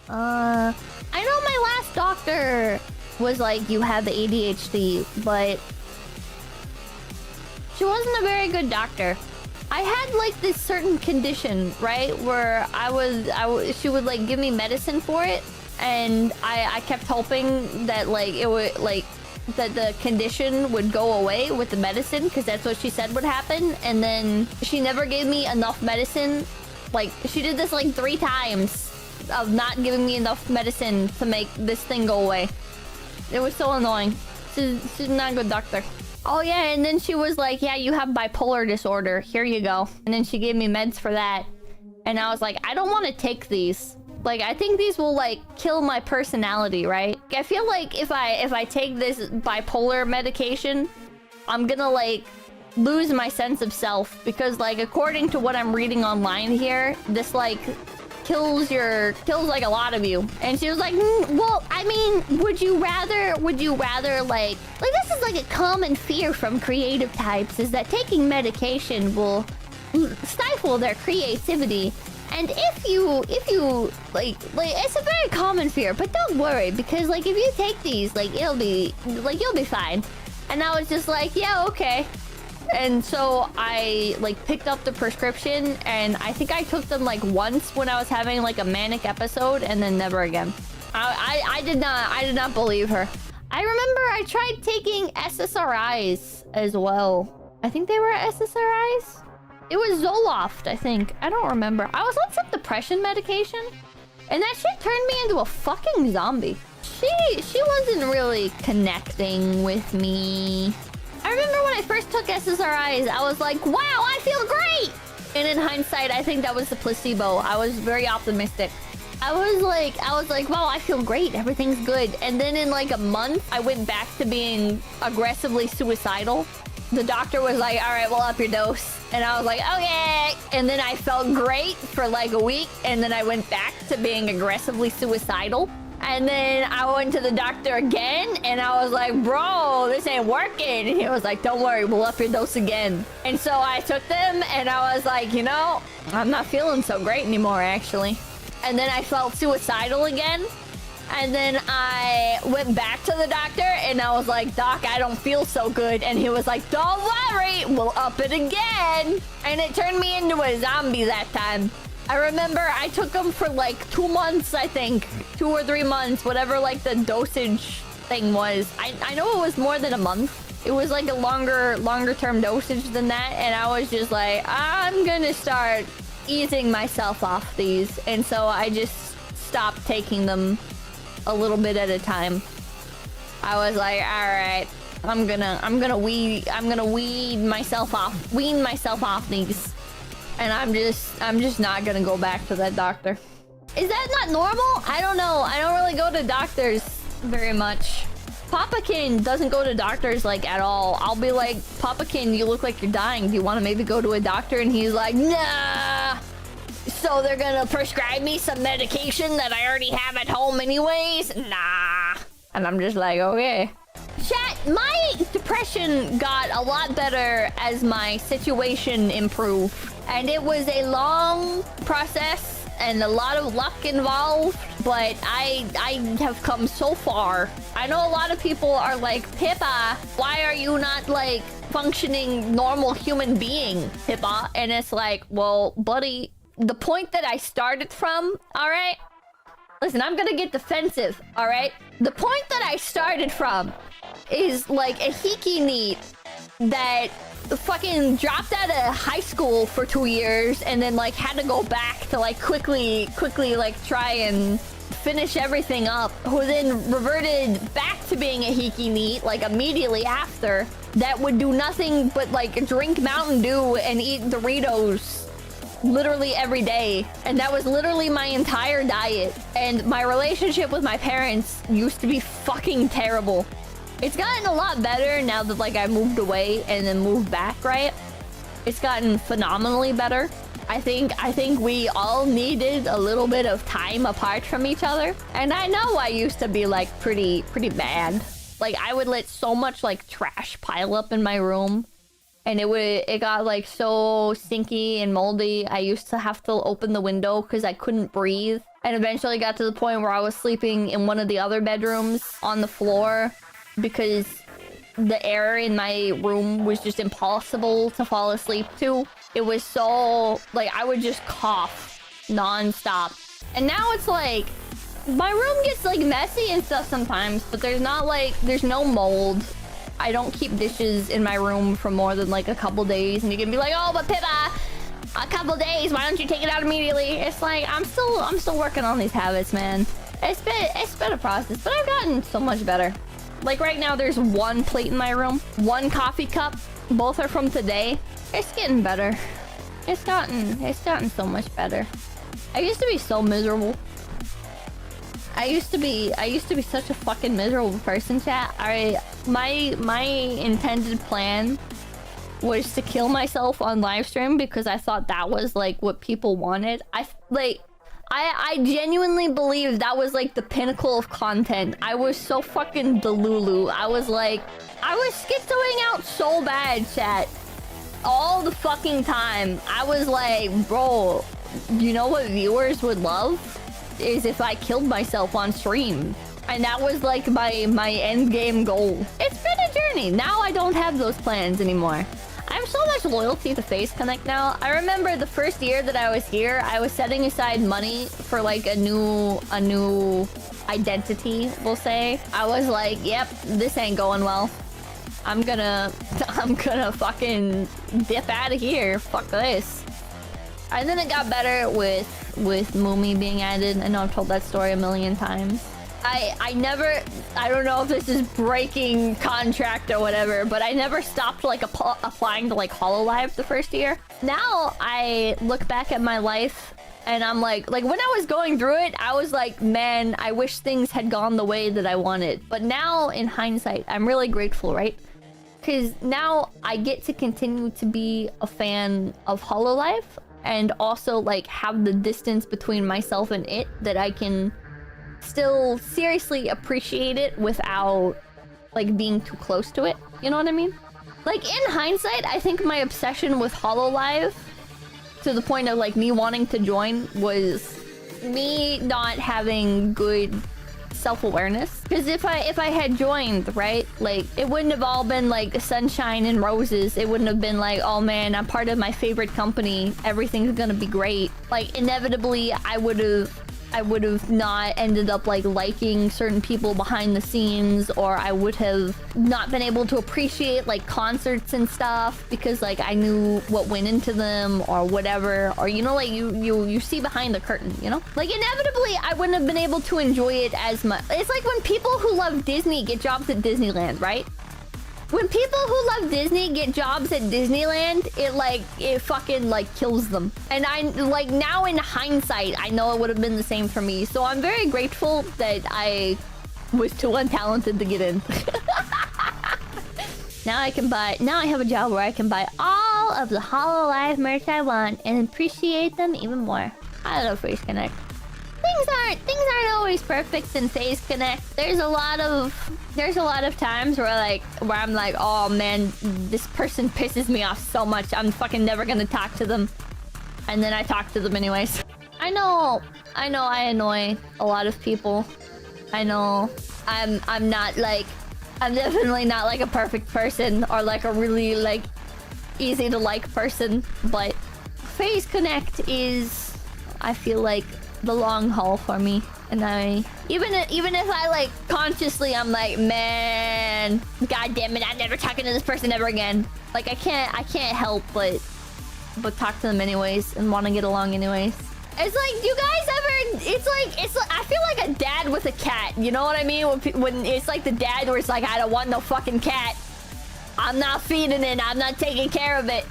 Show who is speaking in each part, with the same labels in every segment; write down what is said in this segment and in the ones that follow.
Speaker 1: I know my last doctor was like, you have ADHD, but she wasn't a very good doctor. I had like this certain condition, right? Where she would like give me medicine for it. And I kept hoping that like it would like that the condition would go away with the medicine, because that's what she said would happen. And then she never gave me enough medicine. Like she did this like 3 times of not giving me enough medicine to make this thing go away. It was so annoying. She's not a good doctor. Oh yeah, and then she was like, yeah, you have bipolar disorder. Here you go. And then she gave me meds for that. And I was like, I don't want to take these. Like, I think these will like kill my personality, right? I feel like if I take this bipolar medication, I'm gonna like lose my sense of self, because like according to what I'm reading online here, this like kills like a lot of you. And she was like, well, I mean, would you rather like this is like a common fear from creative types, is that taking medication will stifle their creativity. And if you like it's a very common fear, but don't worry, because like if you take these, like you'll be fine. And I was just like, yeah, okay. And so I like picked up the prescription, and I think I took them like once when I was having like a manic episode, and then never again. I did not believe her. I remember I tried taking SSRIs as well. I think they were SSRIs. It was Zoloft, I think. I don't remember. I was on some depression medication, and that shit turned me into a fucking zombie. She wasn't really connecting with me. I remember when I first took SSRIs, I was like, wow, I feel great! And in hindsight, I think that was the placebo. I was very optimistic. I was like, wow, I feel great. Everything's good. And then in like a month, I went back to being aggressively suicidal. The doctor was like, all right, we'll up your dose. And I was like, okay. And then I felt great for like a week. And then I went back to being aggressively suicidal. And then I went to the doctor again. And I was like, bro, this ain't working. And he was like, don't worry, we'll up your dose again. And so I took them, and I was like, you know, I'm not feeling so great anymore, actually. And then I felt suicidal again. And then I went back to the doctor, and I was like, Doc, I don't feel so good. And he was like, don't worry, we'll up it again. And it turned me into a zombie that time. I remember I took them for like 2 months, I think. 2 or 3 months, whatever like the dosage thing was. I know it was more than a month. It was like a longer term dosage than that. And I was just like, I'm gonna start easing myself off these. And so I just stopped taking them a little bit at a time. I was like, all right, I'm gonna wean myself off these, and I'm just not gonna go back to that doctor. Is that not normal? I don't know. I don't really go to doctors very much. Papakin doesn't go to doctors like at all. I'll be like, Papakin, you look like you're dying. Do you want to maybe go to a doctor? And he's like, nah. So they're gonna prescribe me some medication that I already have at home anyways? Nah. And I'm just like, okay. Chat, my depression got a lot better as my situation improved. And it was a long process and a lot of luck involved, but I have come so far. I know a lot of people are like, Pippa, why are you not like functioning normal human being, Pippa? And it's like, well, buddy, the point that I started from, all right? Listen, I'm gonna get defensive, all right? The point that I started from is like a hiki neat that fucking dropped out of high school for 2 years and then like had to go back to like quickly like try and finish everything up, who then reverted back to being a hiki neat like immediately after, that would do nothing but like drink Mountain Dew and eat Doritos literally every day. And that was literally my entire diet. And my relationship with my parents used to be fucking terrible. It's gotten a lot better now that like I moved away and then moved back, right? It's gotten phenomenally better. I think we all needed a little bit of time apart from each other. And I know I used to be like pretty bad. Like I would let so much like trash pile up in my room. And it got like so stinky and moldy. I used to have to open the window because I couldn't breathe. And eventually got to the point where I was sleeping in one of the other bedrooms on the floor because the air in my room was just impossible to fall asleep to. It was so... like, I would just cough non-stop. And now it's like... my room gets, like, messy and stuff sometimes, but there's not, like... there's no mold. I don't keep dishes in my room for more than, like, a couple days. And you can be like, oh, but Pippa, a couple days, why don't you take it out immediately? It's like, I'm still working on these habits, man. It's been a process, but I've gotten so much better. Like, right now, there's one plate in my room, one coffee cup. Both are from today. It's getting better. It's gotten so much better. I used to be so miserable. I used to be such a fucking miserable person, chat. My intended plan was to kill myself on live stream because I thought that was like what people wanted. I genuinely believe that was like the pinnacle of content. I was so fucking delulu. I was schizoing out so bad, chat. All the fucking time. I was like, bro, you know what viewers would love? Is if I killed myself on stream. And that was like my end game goal. It's been a journey. Now I don't have those plans anymore. I have so much loyalty to Face Connect now. I remember the first year that I was here, I was setting aside money for like a new identity, we'll say. I was like, yep, this ain't going well. I'm gonna fucking dip out of here. Fuck this. And then it got better with Moomy being added. I know I've told that story a million times. I don't know if this is breaking contract or whatever, but I never stopped like applying to like hololive the first year. Now I look back at my life and I'm like when I was going through it, I was like, man, I wish things had gone the way that I wanted. But now in hindsight, I'm really grateful, right? Because now I get to continue to be a fan of hololive and also like have the distance between myself and it that I can still seriously appreciate it without like being too close to it. You know what I mean? Like in hindsight, I think my obsession with hololive to the point of like me wanting to join was me not having good self-awareness. Because if I had joined, right, like it wouldn't have all been like sunshine and roses. It wouldn't have been like, oh man, I'm part of my favorite company, everything's gonna be great. Like inevitably I would have not ended up like liking certain people behind the scenes, or I would have not been able to appreciate like concerts and stuff because like I knew what went into them or whatever, or you know, like you see behind the curtain, you know, like inevitably I wouldn't have been able to enjoy it as much. It's like when people who love Disney get jobs at Disneyland, right? When people who love Disney get jobs at Disneyland, it fucking like kills them. And I like now in hindsight, I know it would have been the same for me. So I'm very grateful that I was too untalented to get in. Now I have a job where I can buy all of the hololive merch I want and appreciate them even more. I love Face Connect. Things aren't always perfect in Face Connect. There's a lot of times where I'm like, oh man, this person pisses me off so much. I'm fucking never gonna talk to them. And then I talk to them anyways. I know I annoy a lot of people. I know I'm definitely not like a perfect person or like a really like easy to like person, but Face Connect is, I feel like, the long haul for me. And I even if I like consciously I'm like, man, god damn it, I'm never talking to this person ever again. Like I can't help but talk to them anyways and want to get along anyways. It's like, you guys ever, it's like I feel like a dad with a cat, you know what I mean? When it's like the dad where it's like, I don't want no fucking cat, I'm not feeding it, I'm not taking care of it.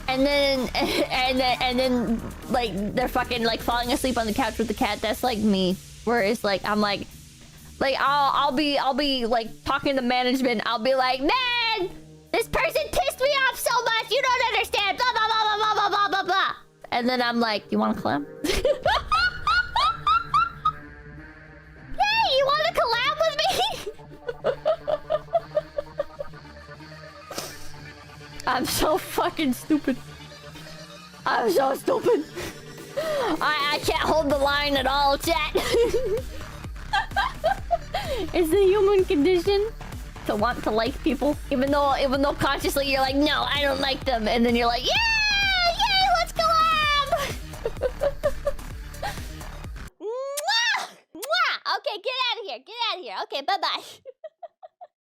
Speaker 1: And then like they're fucking like falling asleep on the couch with the cat. That's like me. Whereas like I'm like I'll be like talking to management. I'll be like, man, this person pissed me off so much. You don't understand. Blah blah blah blah blah blah blah blah. And then I'm like, you want to collab? Hey, you want to collab with me? I'm so fucking stupid. I'm so stupid. I can't hold the line at all, chat. It's a human condition to want to like people, even though consciously you're like, no, I don't like them, and then you're like, yeah, yay, let's collab. Mwah! Mwah! Okay, get out of here. Get out of here. Okay, bye-bye.